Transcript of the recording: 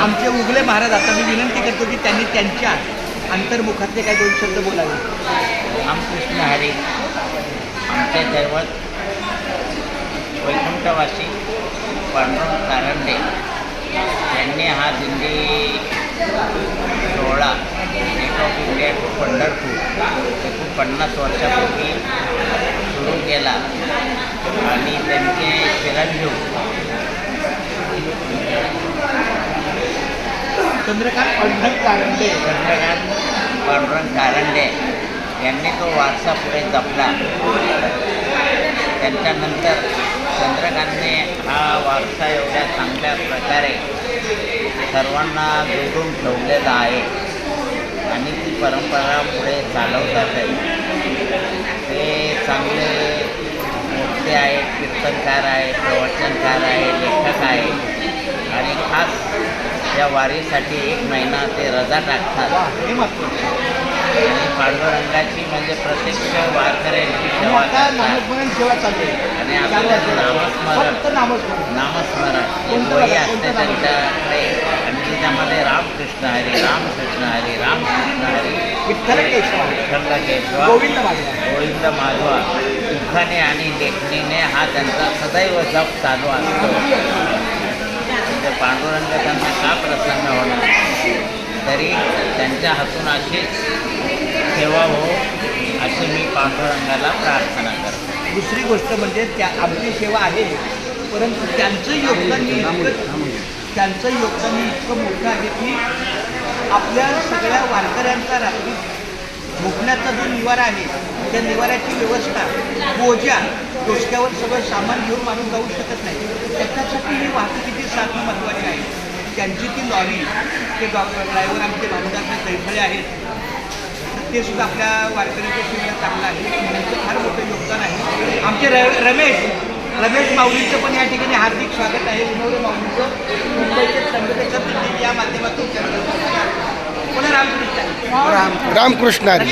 आमचे उगले महाराज, आता मी विनंती करतो की त्यांनी त्यांच्या अंतर्मुखातले काही दोन शब्द बोलावे. रामकृष्ण हरी. आमचे दैवत वैकुंठवासी पांडुरंग कारंडे यांनी हा दिंडी सोहळा gate of India to Pandharpur 50 वर्षापूर्वी सुरू केला आणि त्यांचे चिरंजीव चंद्रकांत पांडुरंग कारंडे यांनी तो वारसा पुढे जपला. त्यांच्यानंतर चंद्रकांतने हा वारसा एवढ्या चांगल्या प्रकारे सर्वांना जोडून ठेवलेला आहे आणि ती परंपरा पुढे चालवतात आहे. ते चांगले वक्ते आहेत, कीर्तनकार आहेत, प्रवचनकार आहेत, लेखक आहेत आणि खास या वारीसाठी 1 महिना ते रजा टाकतात. आणि पांडुरंगाची म्हणजे प्रत्यक्ष वारकऱ्यांची सेवा करतात आणि आपल्याला नामस्मरण ही वही असते त्यांच्याकडे आणि त्याच्यामध्ये रामकृष्ण हरी रामकृष्ण हरी रामकृष्ण हरी विठ्ठल केशवा गोविंद माधवा दुःखाने आणि लेखणीने हा त्यांचा सदैव जप चालू असतो. म्हणजे पांडुरंग त्यांना का प्रसन्न होणार, तरी त्यांच्या हातून अशीच सेवा हो अशी मी पांडुरंगाला प्रार्थना करतो. दुसरी गोष्ट म्हणजे त्या आमची सेवा आहे, परंतु त्यांचं योगदान इतकं मोठं आहे की आपल्या सगळ्या वारकऱ्यांचा रात्री झोपण्याचा जो निवारा आहे त्या निवाऱ्याची व्यवस्था, बोजा डोसक्यावर सगळं सामान घेऊन माणूस जाऊ शकत नाही. त्याच्यासाठी ही वाहतुकीची साधनं महत्त्वाची आहे. त्यांची ती लॉरी, ते ड्रायव्हर आमचे भानुदास दैफळे आहेत, ते सुद्धा आपल्या वारकऱ्यांच्या सेवेला चांगलं आहे. त्यांचं फार मोठं योगदान आहे. आमचे रमेश माऊलींचं पण या ठिकाणी हार्दिक स्वागत आहे. विनोद माऊलींचं मुंबईचे संघटनेच्या या माध्यमातून पुन्हा रामकृष्ण रामकृष्ण हरी.